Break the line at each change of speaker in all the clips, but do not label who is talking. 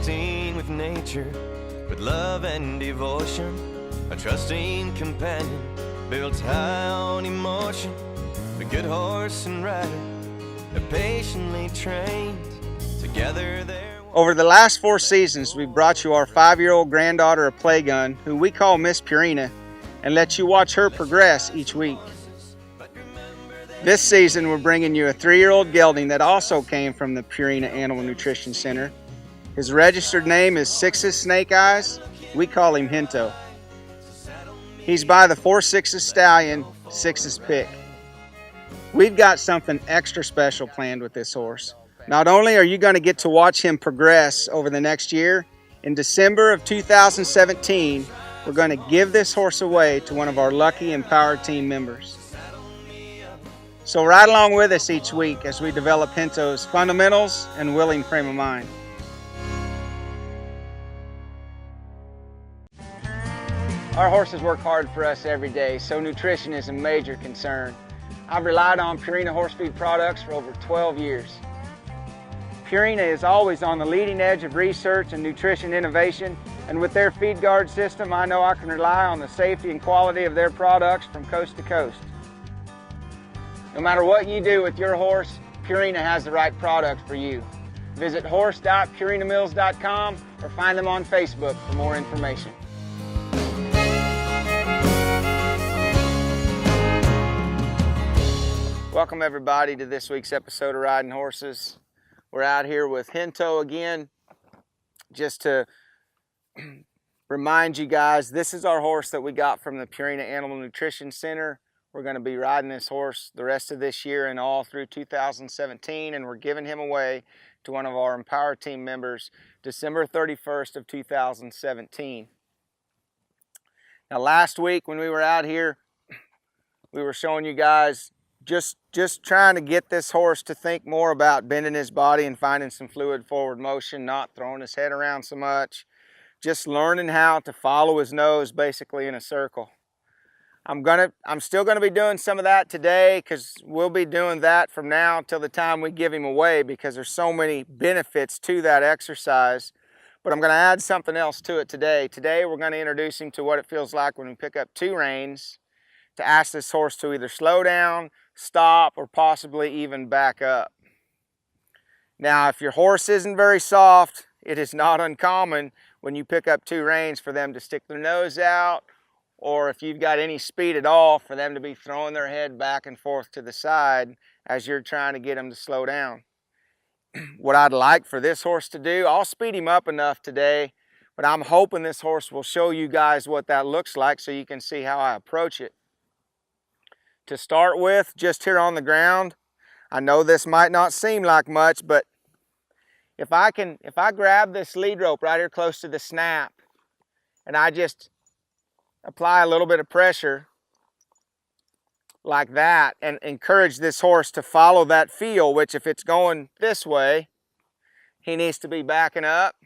connecting with nature, with love and devotion. A trusting companion builds high on emotion. A good horse and rider, they're patiently trained. Together they're...
Over the last 4 seasons, we've brought you our 5-year-old granddaughter of Playgun, who we call Miss Purina, and let you watch her progress each week. This season, we're bringing you a 3-year-old gelding that also came from the Purina Animal Nutrition Center. His registered name is Six's Snake Eyes. We call him Hinto. He's by the 4/6 stallion, Six's Pick. We've got something extra special planned with this horse. Not only are you going to get to watch him progress over the next year, in December of 2017, we're going to give this horse away to one of our lucky Empower team members. So ride along with us each week as we develop Hinto's fundamentals and willing frame of mind. Our horses work hard for us every day, so nutrition is a major concern. I've relied on Purina horse feed products for over 12 years. Purina is always on the leading edge of research and nutrition innovation, and with their feed guard system, I know I can rely on the safety and quality of their products from coast to coast. No matter what you do with your horse, Purina has the right product for you. Visit horse.purinamills.com or find them on Facebook for more information. Welcome everybody to this week's episode of Riding Horses. We're out here with Hinto again, just to remind you guys, this is our horse that we got from the Purina Animal Nutrition Center. We're going to be riding this horse the rest of this year and all through 2017, and we're giving him away to one of our Empower team members December 31st of 2017. Now last week when we were out here, we were showing you guys just trying to get this horse to think more about bending his body and finding some fluid forward motion, not throwing his head around so much, just learning how to follow his nose basically in a circle. I'm still gonna be doing some of that today, because we'll be doing that from now till the time we give him away, because there's so many benefits to that exercise. But I'm gonna add something else to it today. Today we're gonna introduce him to what it feels like when we pick up 2 reins, to ask this horse to either slow down, stop, or possibly even back up. Now, if your horse isn't very soft, it is not uncommon when you pick up 2 reins for them to stick their nose out, or if you've got any speed at all, for them to be throwing their head back and forth to the side as you're trying to get them to slow down. What I'd like for this horse to do, I'll speed him up enough today, but I'm hoping this horse will show you guys what that looks like so you can see how I approach it. To start with, just here on the ground, I know this might not seem like much, but if I grab this lead rope right here close to the snap, and I just apply a little bit of pressure like that, and encourage this horse to follow that feel, which if it's going this way, he needs to be backing up.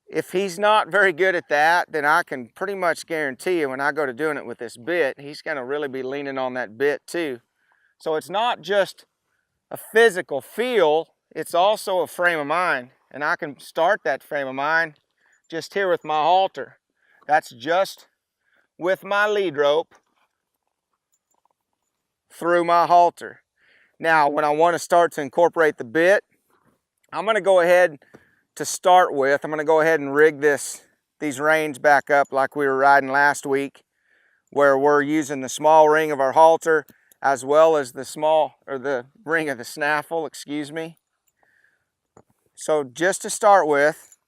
If he's not very good at that, then I can pretty much guarantee you when I go to doing it with this bit, he's going to really be leaning on that bit too. So it's not just a physical feel, it's also a frame of mind. And I can start that frame of mind just here with my halter. That's just with my lead rope through my halter. Now, when I want to start to incorporate the bit, I'm going to go ahead to start with, I'm going to go ahead and rig these reins back up like we were riding last week, where we're using the small ring of our halter as well as the ring of the snaffle, excuse me. So just to start with,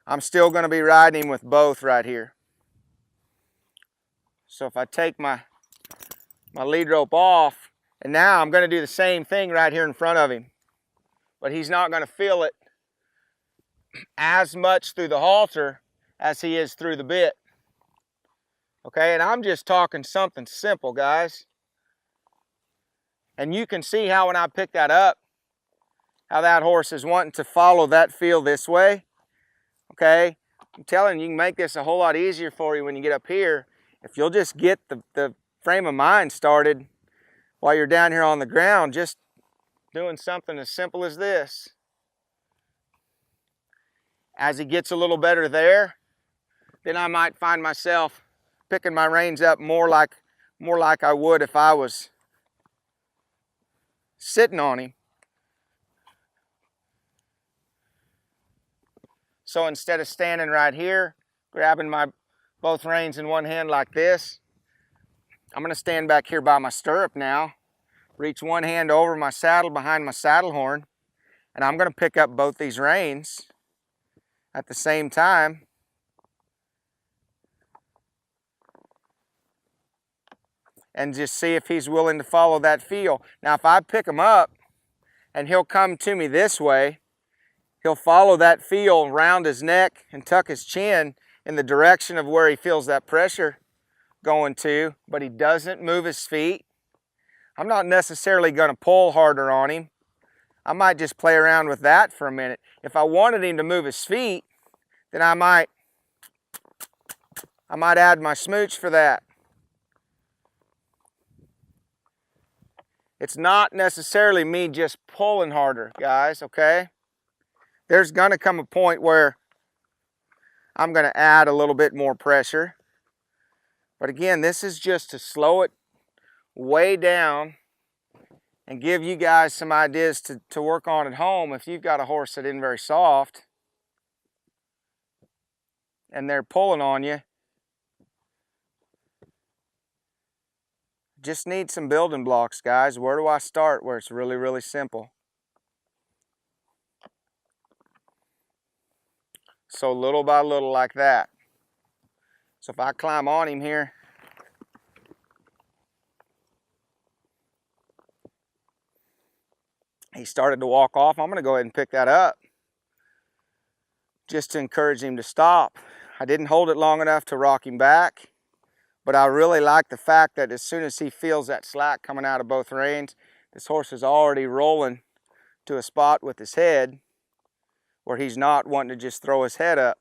I'm still going to be riding him with both right here. So if I take my lead rope off, and now I'm going to do the same thing right here in front of him, but he's not going to feel it as much through the halter as he is through the bit. Okay, and I'm just talking something simple, guys. And you can see how when I pick that up, how that horse is wanting to follow that feel this way. Okay, I'm telling you, you can make this a whole lot easier for you when you get up here. If you'll just get the frame of mind started while you're down here on the ground, just doing something as simple as this. As he gets a little better there, then I might find myself picking my reins up more like I would if I was sitting on him. So instead of standing right here, grabbing my both reins in one hand like this, I'm going to stand back here by my stirrup now, reach one hand over my saddle behind my saddle horn, and I'm going to pick up both these reins at the same time. And just see if he's willing to follow that feel. Now, if I pick him up and he'll come to me this way, he'll follow that feel around his neck and tuck his chin in the direction of where he feels that pressure going to, but he doesn't move his feet. I'm not necessarily going to pull harder on him. I might just play around with that for a minute. If I wanted him to move his feet, then I might add my smooch for that. It's not necessarily me just pulling harder, guys, okay? There's gonna come a point where I'm gonna add a little bit more pressure. But again, this is just to slow it way down and give you guys some ideas to work on at home if you've got a horse that isn't very soft and they're pulling on you. Just need some building blocks, guys. Where do I start where it's really, really simple? So little by little like that. So if I climb on him here, he started to walk off. I'm going to go ahead and pick that up just to encourage him to stop. I didn't hold it long enough to rock him back. But I really like the fact that as soon as he feels that slack coming out of both reins, this horse is already rolling to a spot with his head where he's not wanting to just throw his head up.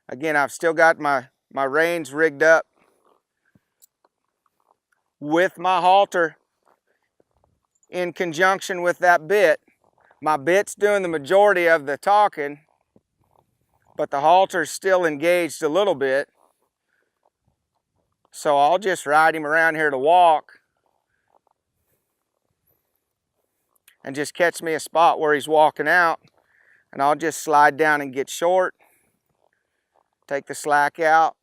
Again, I've still got my reins rigged up with my halter in conjunction with that bit. My bit's doing the majority of the talking, but the halter's still engaged a little bit. So I'll just ride him around here to walk and just catch me a spot where he's walking out, and I'll just slide down and get short, take the slack out,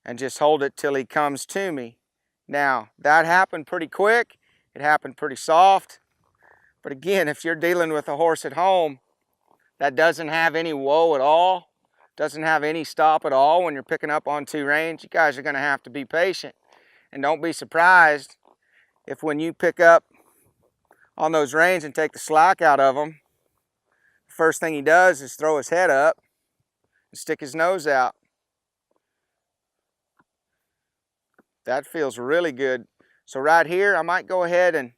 and just hold it till he comes to me. Now, that happened pretty quick. It happened pretty soft. But again, if you're dealing with a horse at home that doesn't have any whoa at all, doesn't have any stop at all when you're picking up on two reins, you guys are going to have to be patient. And don't be surprised if when you pick up on those reins and take the slack out of them, the first thing he does is throw his head up and stick his nose out. That feels really good. So right here, I might go ahead and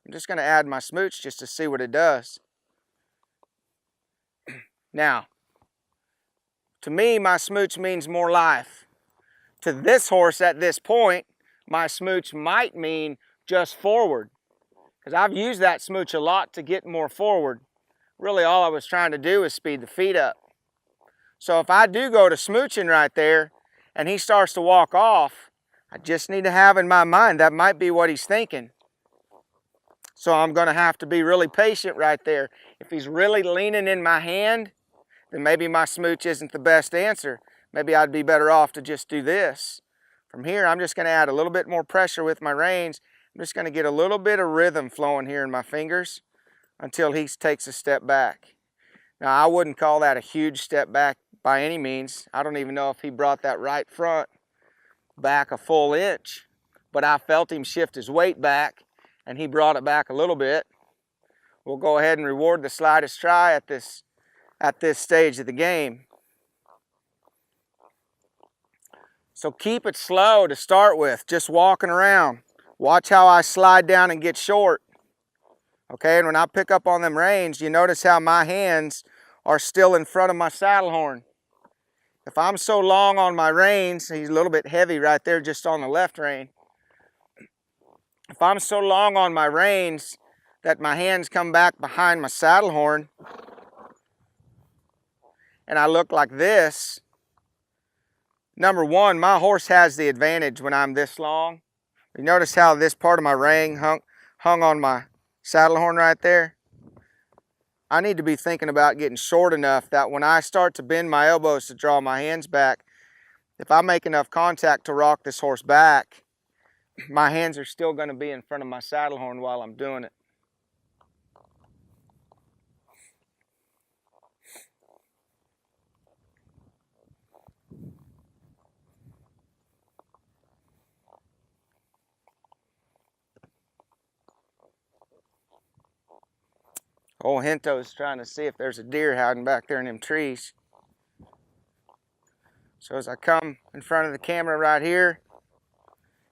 I'm just going to add my smooch just to see what it does. Now, to me, my smooch means more life. To this horse at this point, my smooch might mean just forward, because I've used that smooch a lot to get more forward. Really, all I was trying to do is speed the feet up. So if I do go to smooching right there and he starts to walk off, I just need to have in my mind that might be what he's thinking. So I'm going to have to be really patient right there. If he's really leaning in my hand, then maybe my smooch isn't the best answer. Maybe I'd be better off to just do this. From here, I'm just going to add a little bit more pressure with my reins. I'm just going to get a little bit of rhythm flowing here in my fingers until he takes a step back. Now, I wouldn't call that a huge step back by any means. I don't even know if he brought that right front back a full inch, but I felt him shift his weight back and he brought it back a little bit. We'll go ahead and reward the slightest try at this stage of the game. So keep it slow to start with, just walking around. Watch how I slide down and get short. Okay, and when I pick up on them reins, you notice how my hands are still in front of my saddle horn. If I'm so long on my reins, he's a little bit heavy right there just on the left rein. if I'm so long on my reins that my hands come back behind my saddle horn and I look like this, number one, my horse has the advantage when I'm this long. You notice how this part of my rein hung on my saddle horn right there? I need to be thinking about getting short enough that when I start to bend my elbows to draw my hands back, if I make enough contact to rock this horse back, my hands are still going to be in front of my saddle horn while I'm doing it. Old Hinto's trying to see if there's a deer hiding back there in them trees. So as I come in front of the camera right here,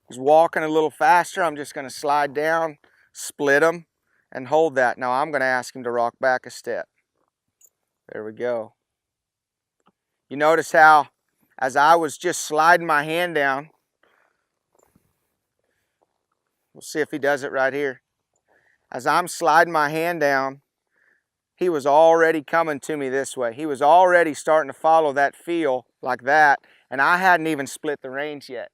he's walking a little faster. I'm just going to slide down, split him, and hold that. Now I'm going to ask him to rock back a step. There we go. You notice how, as I was just sliding my hand down, we'll see if he does it right here. As I'm sliding my hand down, he was already coming to me this way. He was already starting to follow that feel like that, and I hadn't even split the reins yet.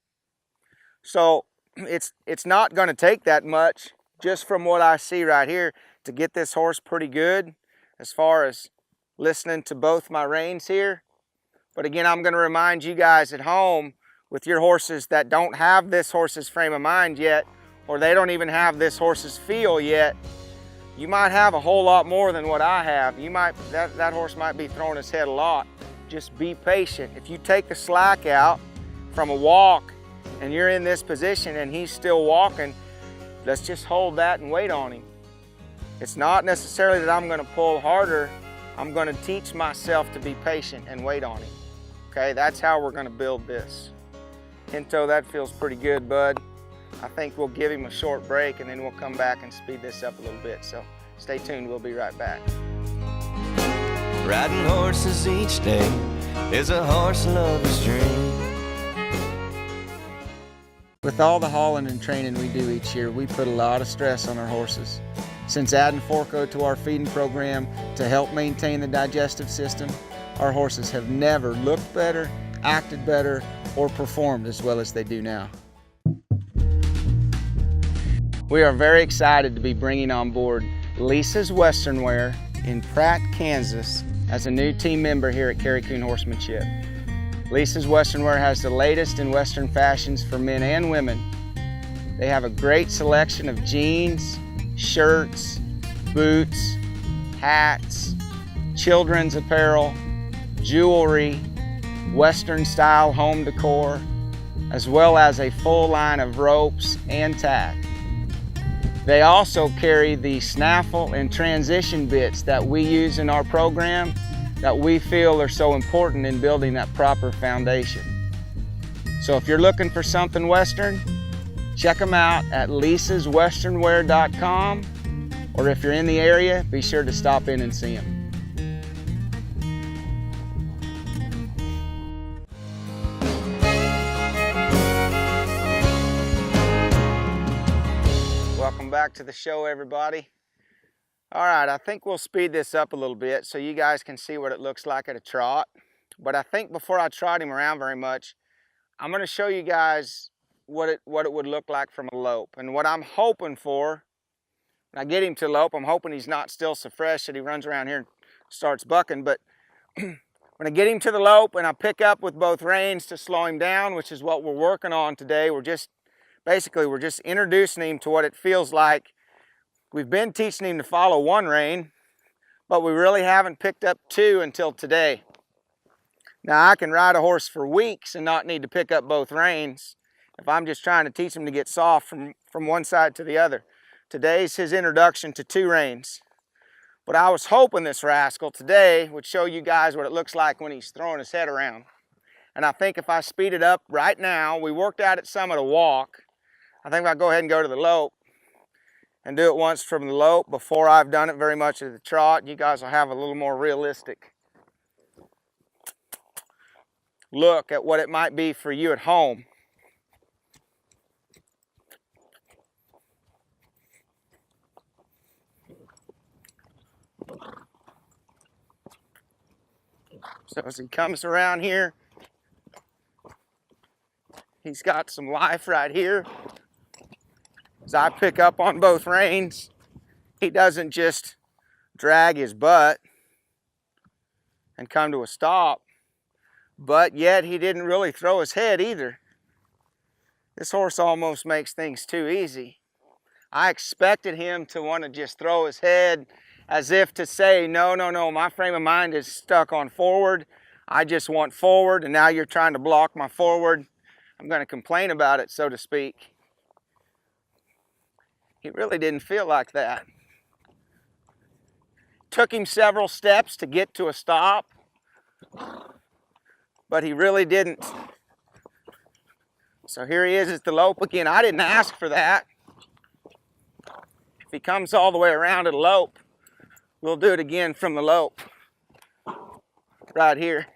So it's not going to take that much, just from what I see right here, to get this horse pretty good as far as listening to both my reins here. But again, I'm going to remind you guys at home with your horses that don't have this horse's frame of mind yet, or they don't even have this horse's feel yet, you might have a whole lot more than what I have. That horse might be throwing his head a lot. Just be patient. If you take the slack out from a walk and you're in this position and he's still walking, let's just hold that and wait on him. It's not necessarily that I'm going to pull harder. I'm going to teach myself to be patient and wait on him. Okay, that's how we're going to build this. Hinto, that feels pretty good, bud. I think we'll give him a short break and then we'll come back and speed this up a little bit. So stay tuned, we'll be right back.
Riding horses each day is a horse lover's dream.
With all the hauling and training we do each year, we put a lot of stress on our horses. Since adding Forco to our feeding program to help maintain the digestive system, our horses have never looked better, acted better, or performed as well as they do now. We are very excited to be bringing on board Lisa's Western Wear in Pratt, Kansas as a new team member here at Kerry Kuhn Horsemanship. Lisa's Western Wear has the latest in Western fashions for men and women. They have a great selection of jeans, shirts, boots, hats, children's apparel, jewelry, Western style home decor, as well as a full line of ropes and tack. They also carry the snaffle and transition bits that we use in our program that we feel are so important in building that proper foundation. So if you're looking for something Western, check them out at lisaswesternwear.com, or if you're in the area, be sure to stop in and see them. Welcome back to the show, everybody. All right, I think we'll speed this up a little bit so you guys can see what it looks like at a trot. But I think before I trot him around very much, I'm going to show you guys what it would look like from a lope. And what I'm hoping for, when I get him to lope, I'm hoping he's not still so fresh that he runs around here and starts bucking. But when I get him to the lope and I pick up with both reins to slow him down, which is what we're working on today, we're just introducing him to what it feels like. We've been teaching him to follow one rein, but we really haven't picked up two until today. Now I can ride a horse for weeks and not need to pick up both reins if I'm just trying to teach him to get soft from one side to the other. Today's his introduction to two reins. But I was hoping this rascal today would show you guys what it looks like when he's throwing his head around. And I think if I speed it up right now, we worked out at some at a walk. I think I'll go ahead and go to the lope and do it once from the lope before I've done it very much at the trot. You guys will have a little more realistic look at what it might be for you at home. So as he comes around here, he's got some life right here. As I pick up on both reins, he doesn't just drag his butt and come to a stop, but yet he didn't really throw his head either. This horse almost makes things too easy. I expected him to want to just throw his head as if to say, no, no, no, my frame of mind is stuck on forward. I just want forward, and now you're trying to block my forward. I'm going to complain about it, so to speak. He really didn't feel like that. Took him several steps to get to a stop, but he really didn't. So here he is at the lope again. I didn't ask for that. If he comes all the way around at a lope, we'll do it again from the lope. Right here.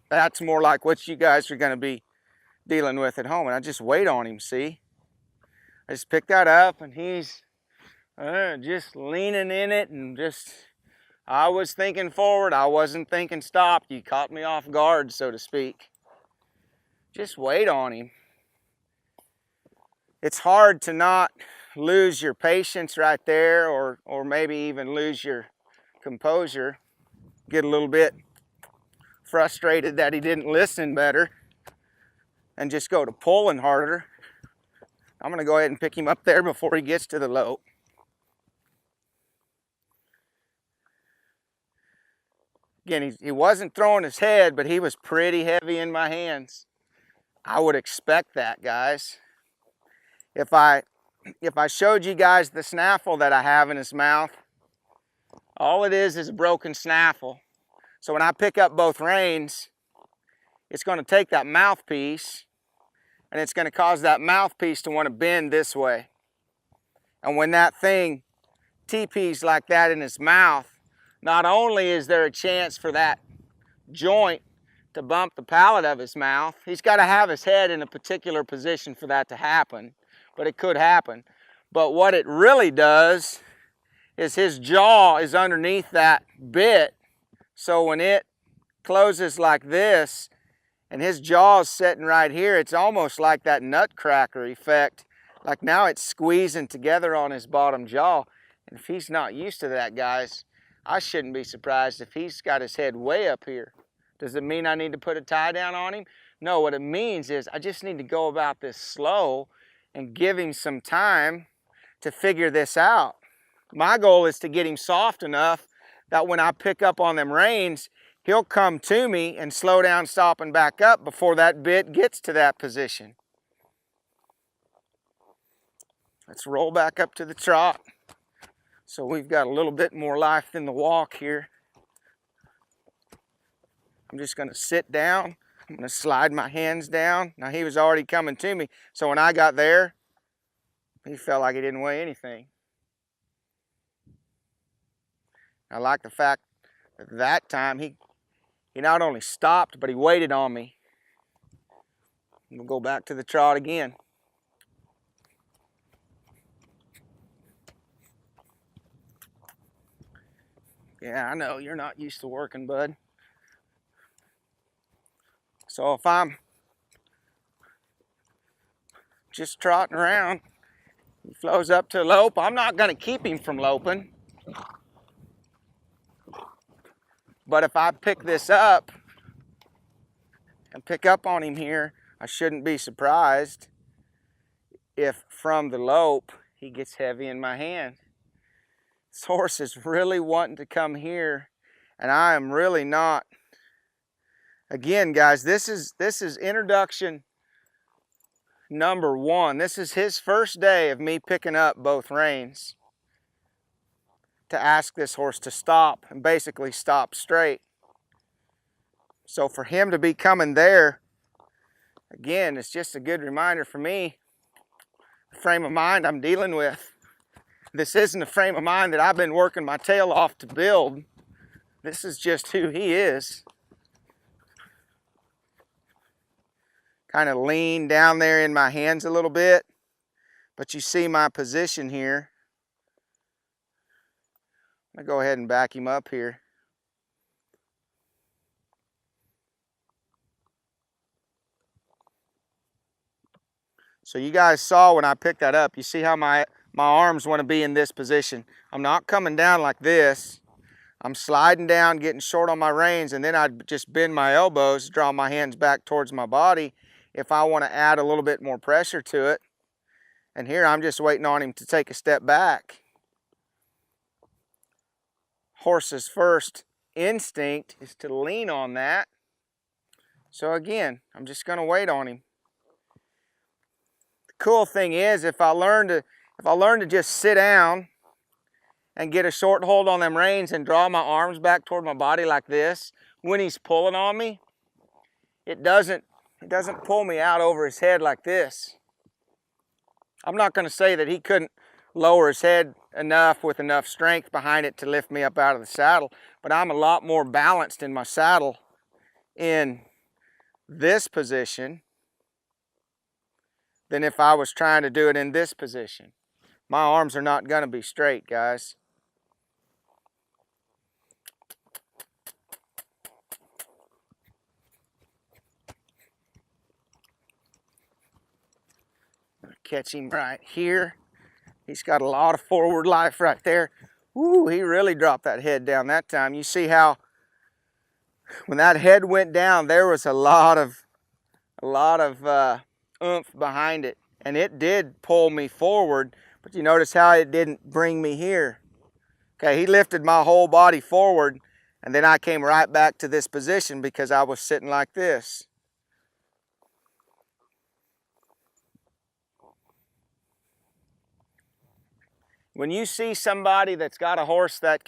That's more like what you guys are going to be dealing with at home. And I just wait on him, see? I just pick that up and he's just leaning in it and just, I was thinking forward, I wasn't thinking stop. You caught me off guard, so to speak. Just wait on him. It's hard to not lose your patience right there, or maybe even lose your composure. Get a little bit frustrated that he didn't listen better and just go to pulling harder. I'm going to go ahead and pick him up there before he gets to the lope. Again, he wasn't throwing his head, but he was pretty heavy in my hands. I would expect that, guys. If I showed you guys the snaffle that I have in his mouth, all it is a broken snaffle. So when I pick up both reins, it's going to take that mouthpiece and it's going to cause that mouthpiece to want to bend this way. And when that thing TPs like that in his mouth, not only is there a chance for that joint to bump the palate of his mouth, he's got to have his head in a particular position for that to happen, but it could happen. But what it really does is his jaw is underneath that bit, so when it closes like this and his jaw is sitting right here, it's almost like that nutcracker effect. Like now it's squeezing together on his bottom jaw. And if he's not used to that, guys, I shouldn't be surprised if he's got his head way up here. Does it mean I need to put a tie down on him? No, what it means is I just need to go about this slow and give him some time to figure this out. My goal is to get him soft enough that when I pick up on them reins, he'll come to me and slow down, stop, and back up before that bit gets to that position. Let's roll back up to the trot. So we've got a little bit more life than the walk here. I'm just going to sit down. I'm going to slide my hands down. Now he was already coming to me, so when I got there, he felt like he didn't weigh anything. I like the fact that that time he not only stopped, but he waited on me. We'll go back to the trot again. Yeah, I know you're not used to working, bud. So if I'm just trotting around, he flows up to a lope, I'm not going to keep him from loping. But if I pick this up and pick up on him here, I shouldn't be surprised if from the lope he gets heavy in my hand. This horse is really wanting to come here, and I am really not. Again, guys, this is introduction number 1. This is his first day of me picking up both reins to ask this horse to stop and basically stop straight. So for him to be coming there, again, it's just a good reminder for me, the frame of mind I'm dealing with. This isn't a frame of mind that I've been working my tail off to build. This is just who he is. Kind of lean down there in my hands a little bit, but you see my position here. I'm gonna go ahead and back him up here. So you guys saw when I picked that up, you see how my arms want to be in this position. I'm not coming down like this. I'm sliding down, getting short on my reins, and then I just bend my elbows, draw my hands back towards my body if I want to add a little bit more pressure to it. And here I'm just waiting on him to take a step back. Horse's first instinct is to lean on that. So again, I'm just going to wait on him. The cool thing is, if I learn to just sit down and get a short hold on them reins and draw my arms back toward my body like this, when he's pulling on me, it doesn't pull me out over his head like this. I'm not going to say that he couldn't lower his head enough with enough strength behind it to lift me up out of the saddle, but I'm a lot more balanced in my saddle in this position than if I was trying to do it in this position. My arms are not going to be straight, guys. Catch him right here. He's got a lot of forward life right there. Ooh, he really dropped that head down that time. You see how when that head went down, there was a lot of oomph behind it, and it did pull me forward. But you notice how it didn't bring me here. Okay, he lifted my whole body forward, and then I came right back to this position because I was sitting like this. When you see somebody that's got a horse that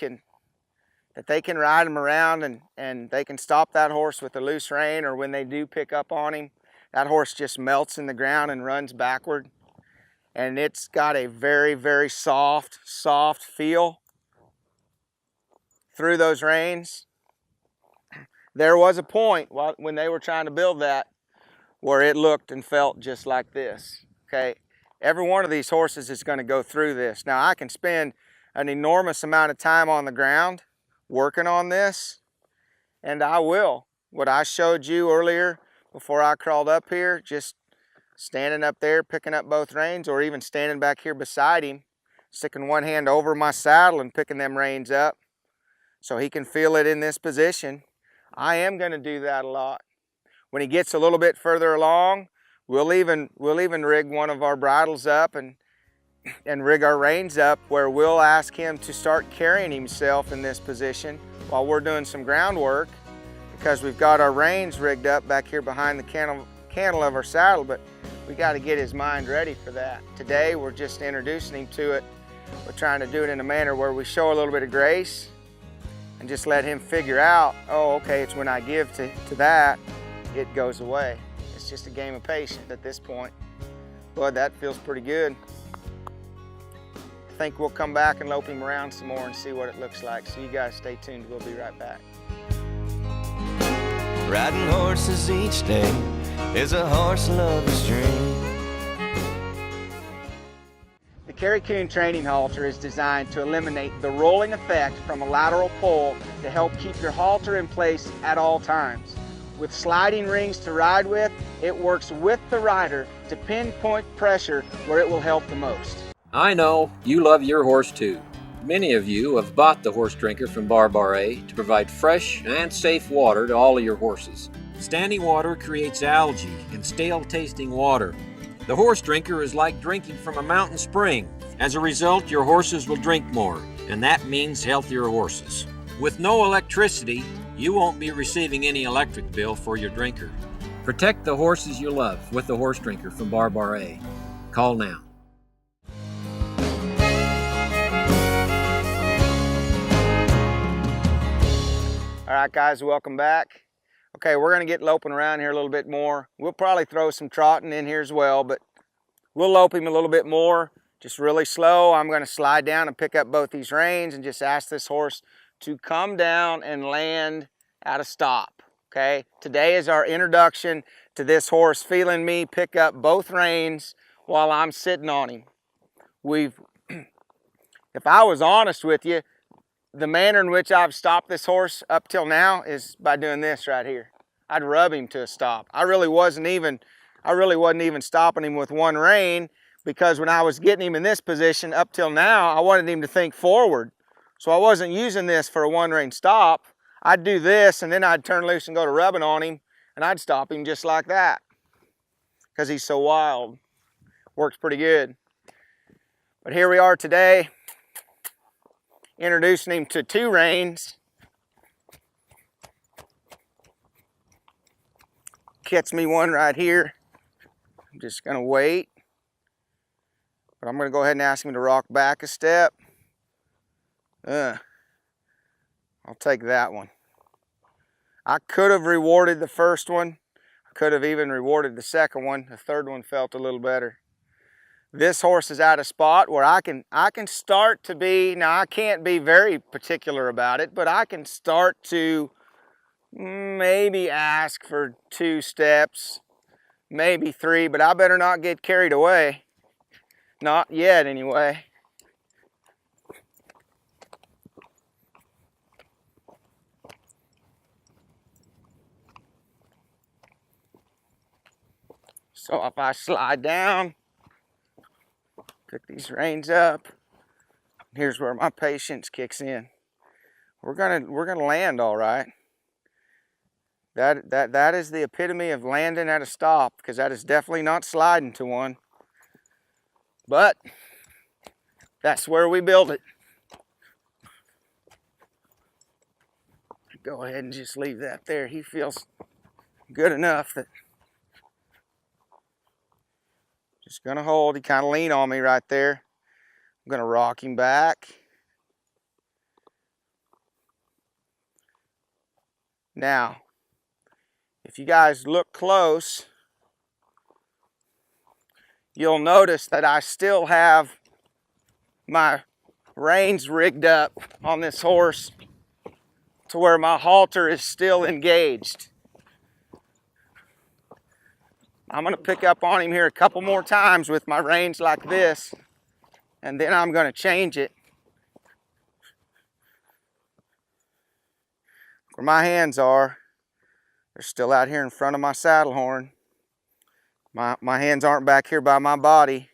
they can ride him around and they can stop that horse with a loose rein, or when they do pick up on him, that horse just melts in the ground and runs backward. And it's got a very, very soft feel through those reins. There was a point when they were trying to build that where it looked and felt just like this, okay? Every one of these horses is going to go through this. Now, I can spend an enormous amount of time on the ground working on this, and I will. What I showed you earlier before I crawled up here, just standing up there, picking up both reins, or even standing back here beside him, sticking one hand over my saddle and picking them reins up so he can feel it in this position. I am going to do that a lot. When he gets a little bit further along, we'll even rig one of our bridles up and rig our reins up where we'll ask him to start carrying himself in this position while we're doing some groundwork, because we've got our reins rigged up back here behind the cantle of our saddle, but we got to get his mind ready for that. Today we're just introducing him to it. We're trying to do it in a manner where we show a little bit of grace and just let him figure out, oh, okay, it's when I give to that, it goes away. It's just a game of patience at this point. Boy, that feels pretty good. I think we'll come back and lope him around some more and see what it looks like. So you guys stay tuned, we'll be right back.
Riding horses each day is a horse lover's dream.
The Kerry Kuhn training halter is designed to eliminate the rolling effect from a lateral pull to help keep your halter in place at all times. With sliding rings to ride with, it works with the rider to pinpoint pressure where it will help the most.
I know you love your horse too. Many of you have bought the horse drinker from Bar to provide fresh and safe water to all of your horses. Standing water creates algae and stale-tasting water. The horse drinker is like drinking from a mountain spring. As a result, your horses will drink more, and that means healthier horses. With no electricity, you won't be receiving any electric bill for your drinker. Protect the horses you love with the horse drinker from Bar Call now.
All right, guys, welcome back. Okay, we're gonna get loping around here a little bit more. We'll probably throw some trotting in here as well, but we'll lope him a little bit more, just really slow. I'm gonna slide down and pick up both these reins and just ask this horse to come down and land at a stop, okay? Today is our introduction to this horse feeling me pick up both reins while I'm sitting on him. If I was honest with you, the manner in which I've stopped this horse up till now is by doing this right here. I'd rub him to a stop. I I really wasn't even stopping him with one rein, because when I was getting him in this position up till now, I wanted him to think forward. So I wasn't using this for a one rein stop. I'd do this and then I'd turn loose and go to rubbing on him, and I'd stop him just like that because he's so wild. Works pretty good. But here we are today, introducing him to two reins. Catch me one right here. I'm just gonna wait. But I'm gonna go ahead and ask him to rock back a step. I'll take that one. I could have rewarded the first one. I could have even rewarded the second one. The third one felt a little better. This horse is at a spot where I can start to be, now I can't be very particular about it, but I can start to maybe ask for 2 steps, maybe 3, but I better not get carried away. Not yet, anyway. So if I slide down, pick these reins up, here's where my patience kicks in. We're gonna land all right. That is the epitome of landing at a stop, because that is definitely not sliding to one. But that's where we build it. Go ahead and just leave that there. He feels good enough that just gonna hold. He kind of lean on me right there. I'm gonna rock him back. Now, if you guys look close, you'll notice that I still have my reins rigged up on this horse to where my halter is still engaged. I'm gonna pick up on him here a couple more times with my reins like this, and then I'm gonna change it. Where my hands are, they're still out here in front of my saddle horn. My hands aren't back here by my body.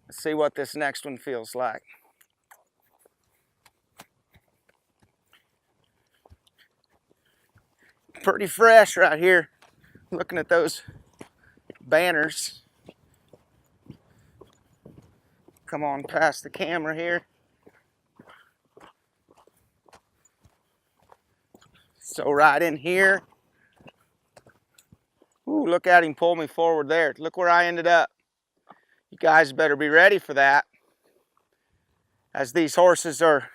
Let's see what this next one feels like. Pretty fresh right here, looking at those banners. Come on past the camera here. So right in here. Ooh, look at him pull me forward there. Look where I ended up. You guys better be ready for that. As these horses are,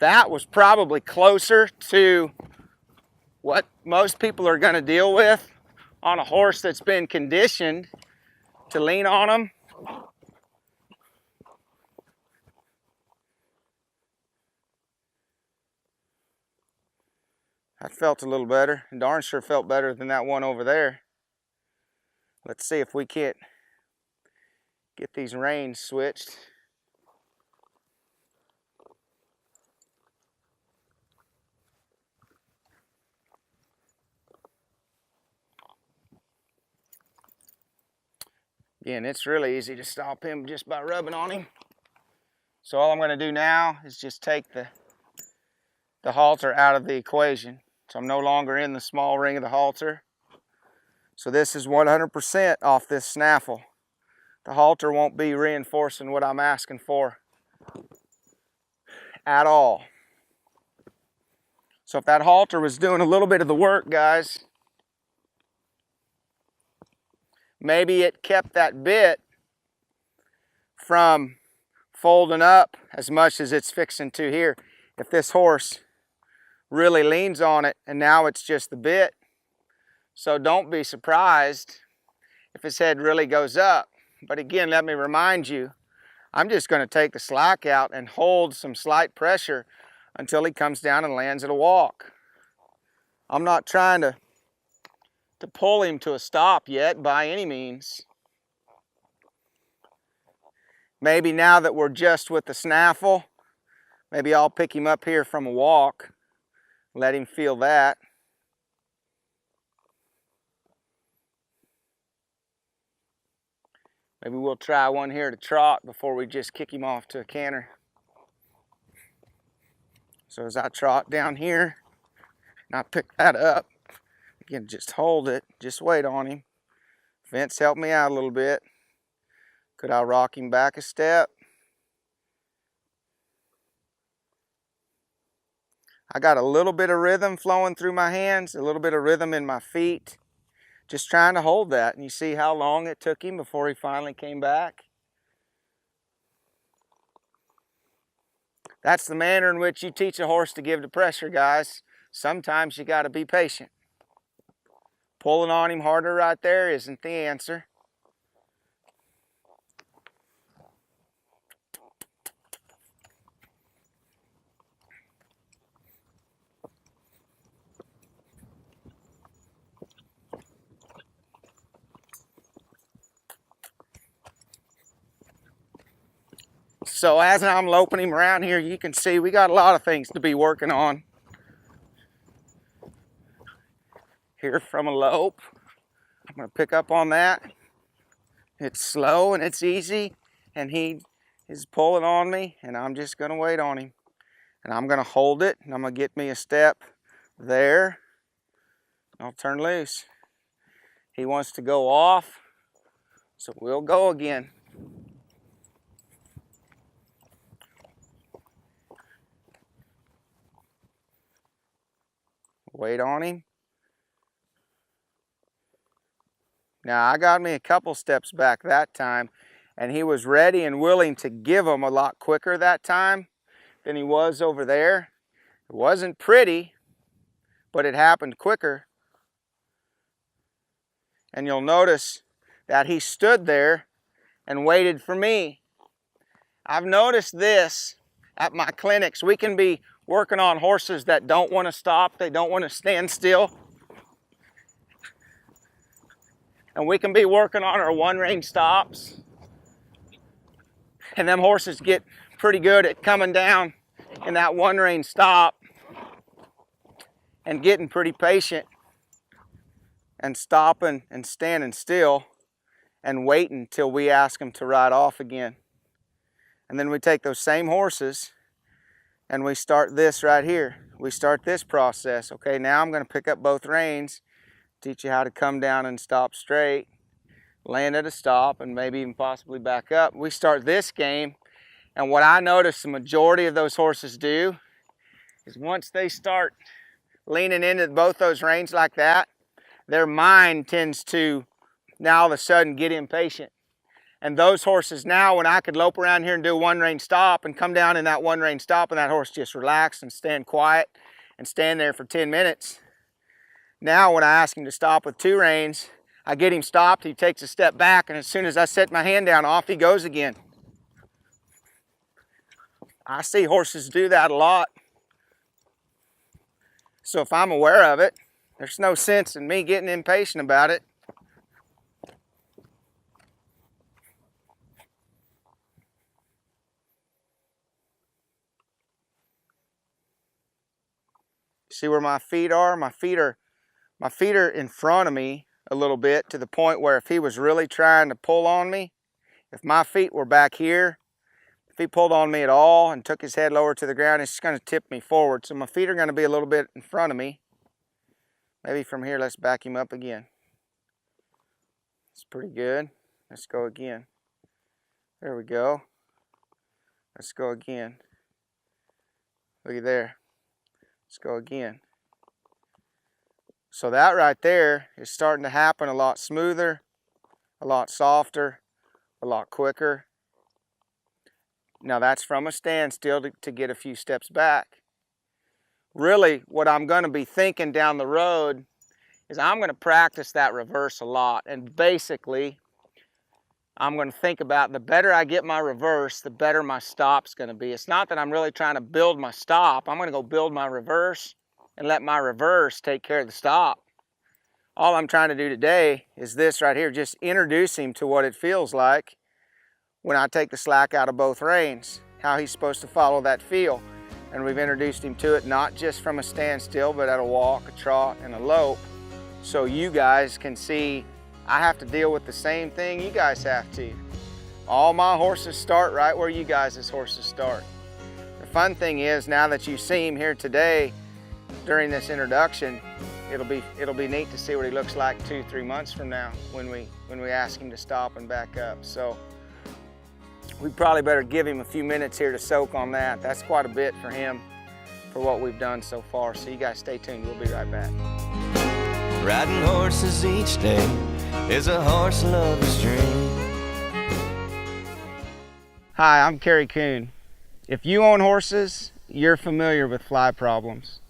that was probably closer to what most people are going to deal with on a horse that's been conditioned to lean on them. That felt a little better. Darn sure felt better than that one over there. Let's see if we can't get these reins switched. Again, it's really easy to stop him just by rubbing on him. So all I'm going to do now is just take the halter out of the equation. So I'm no longer in the small ring of the halter. So this is 100% off this snaffle. The halter won't be reinforcing what I'm asking for at all. So if that halter was doing a little bit of the work, guys, maybe it kept that bit from folding up as much as it's fixing to here. If this horse really leans on it and now it's just the bit. So don't be surprised if his head really goes up. But again, let me remind you, I'm just going to take the slack out and hold some slight pressure until he comes down and lands at a walk. I'm not trying to pull him to a stop yet by any means. Maybe now that we're just with the snaffle, maybe I'll pick him up here from a walk Let him feel that. Maybe we'll try one here to trot before we just kick him off to a canter. So as I trot down here, and I pick that up, again, just hold it, just wait on him. Vince, help me out a little bit. Could I rock him back a step? I got a little bit of rhythm flowing through my hands, a little bit of rhythm in my feet. Just trying to hold that. And you see how long it took him before he finally came back? That's the manner in which you teach a horse to give the pressure, guys. Sometimes you got to be patient. Pulling on him harder right there isn't the answer. So as I'm loping him around here, you can see we got a lot of things to be working on. Here from a lope, I'm going to pick up on that. It's slow and it's easy, and he is pulling on me, and I'm just going to wait on him. And I'm going to hold it, and I'm going to get me a step there. I'll turn loose. He wants to go off, so we'll go again. Wait on him. Now I got me a couple steps back that time, and he was ready and willing to give them a lot quicker that time than he was over there. It wasn't pretty, but it happened quicker. And you'll notice that he stood there and waited for me. I've noticed this at my clinics. We can be working on horses that don't want to stop, they don't want to stand still. And we can be working on our one-rein stops. And them horses get pretty good at coming down in that one-rein stop and getting pretty patient and stopping and standing still and waiting till we ask them to ride off again. And then we take those same horses and we start this right here. We start this process. Okay, now I'm going to pick up both reins, teach you how to come down and stop straight, land at a stop, and maybe even possibly back up. We start this game, and what I notice the majority of those horses do is once they start leaning into both those reins like that, their mind tends to now all of a sudden get impatient. And those horses now, when I could lope around here and do a one-rein stop and come down in that one-rein stop and that horse just relax and stand quiet and stand there for 10 minutes. Now when I ask him to stop with two reins, I get him stopped, he takes a step back, and as soon as I set my hand down, off he goes again. I see horses do that a lot. So if I'm aware of it, there's no sense in me getting impatient about it. See where my feet are? My feet are in front of me a little bit, to the point where if he was really trying to pull on me, if my feet were back here, if he pulled on me at all and took his head lower to the ground, it's just going to tip me forward. So my feet are going to be a little bit in front of me. Maybe from here, let's back him up again. It's pretty good. Let's go again. There we go. Let's go again. Look at there. Let's go again. So that right there is starting to happen a lot smoother, a lot softer, a lot quicker. Now that's from a standstill to get a few steps back. Really, what I'm going to be thinking down the road is I'm going to practice that reverse a lot. And basically, I'm going to think about the better I get my reverse, the better my stop's going to be. It's not that I'm really trying to build my stop. I'm going to go build my reverse and let my reverse take care of the stop. All I'm trying to do today is this right here, just introduce him to what it feels like when I take the slack out of both reins, how he's supposed to follow that feel. and we've introduced him to it not just from a standstill, but at a walk, a trot, and a lope, so you guys can see I have to deal with the same thing you guys have to. All my horses start right where you guys' horses start. The fun thing is, now that you see him here today during this introduction, it'll be neat to see what he looks like 2-3 months from now when we ask him to stop and back up. So we probably better give him a few minutes here to soak on that. That's quite a bit for him for what we've done so far. So you guys stay tuned, we'll be right back.
Riding horses each day is a horse lover's dream.
Hi, I'm Kerry Kuhn. If you own horses, you're familiar with fly problems.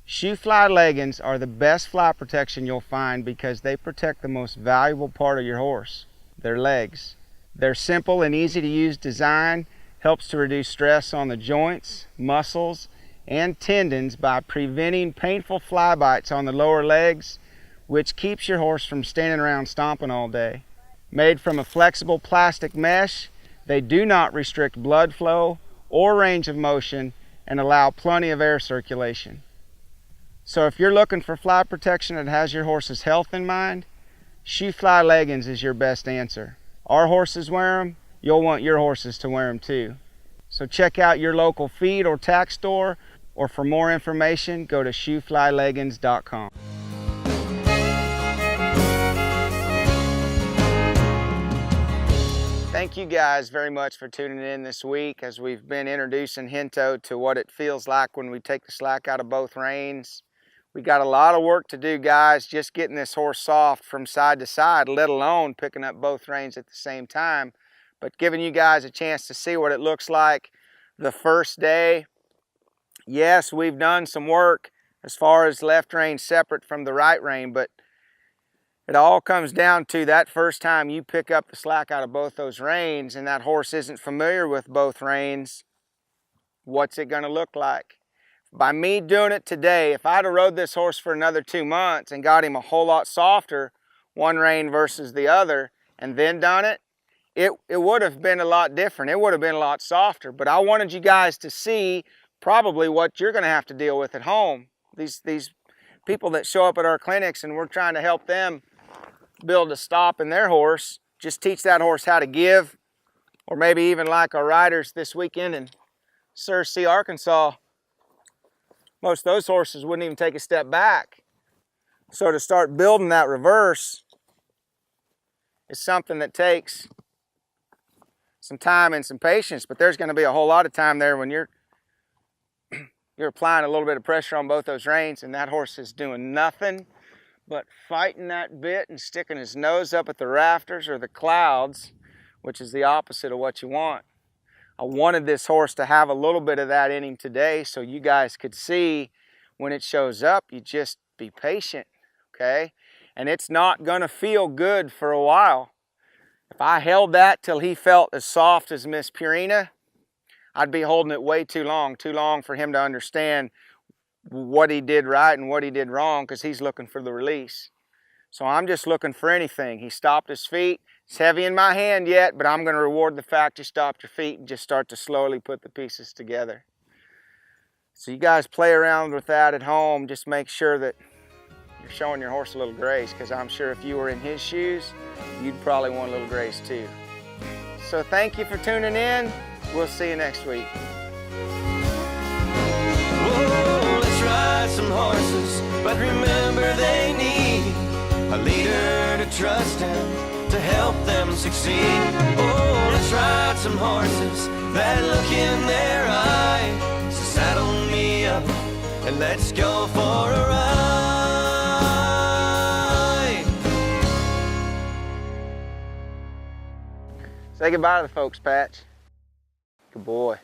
Shoe fly leggings are the best fly protection you'll find because they protect the most valuable part of your horse, their legs. Their simple and easy to use design helps to reduce stress on the joints, muscles, and tendons by preventing painful fly bites on the lower legs, which keeps your horse from standing around stomping all day. Made from a flexible plastic mesh, they do not restrict blood flow or range of motion and allow plenty of air circulation. So if you're looking for fly protection that has your horse's health in mind, shoe fly leggings is your best answer. Our horses wear them, you'll want your horses to wear them too. So check out your local feed or tack store, or for more information, go to shoeflyleggings.com. Thank you guys very much for tuning in this week as we've been introducing Hinto to what it feels like when we take the slack out of both reins. We got a lot of work to do, guys, just getting this horse soft from side to side, let alone picking up both reins at the same time. But giving you guys a chance to see what it looks like the first day. Yes, we've done some work as far as left rein separate from the right rein, but it all comes down to that first time you pick up the slack out of both those reins and that horse isn't familiar with both reins, what's it going to look like? By me doing it today, if I'd have rode this horse for another 2 months and got him a whole lot softer, one rein versus the other, and then done it, it would have been a lot different. It would have been a lot softer. But I wanted you guys to see probably what you're going to have to deal with at home. These people that show up at our clinics and we're trying to help them build a stop in their horse, just teach that horse how to give, or maybe even like our riders this weekend in Searcy, Arkansas. Most of those horses wouldn't even take a step back. So to start building that reverse is something that takes some time and some patience, but there's going to be a whole lot of time there when you're applying a little bit of pressure on both those reins and that horse is doing nothing but fighting that bit and sticking his nose up at the rafters or the clouds, which is the opposite of what you want. I wanted this horse to have a little bit of that in him today so you guys could see when it shows up, you just be patient, okay? And it's not gonna feel good for a while. If I held that till he felt as soft as Miss Purina, I'd be holding it way too long for him to understand what he did right and what he did wrong, because he's looking for the release. So I'm just looking for anything. He stopped his feet. It's heavy in my hand yet, but I'm going to reward the fact you stopped your feet and just start to slowly put the pieces together. So you guys play around with that at home. Just make sure that you're showing your horse a little grace, because I'm sure if you were in his shoes, you'd probably want a little grace too. So thank you for tuning in. We'll see you next week.
Whoa, let's ride some horses, but remember they need a leader to trust and to help them succeed. Oh, let's ride some horses, that look in their eye. So saddle me up and let's go for a ride.
Say goodbye to the folks, Patch. Good boy.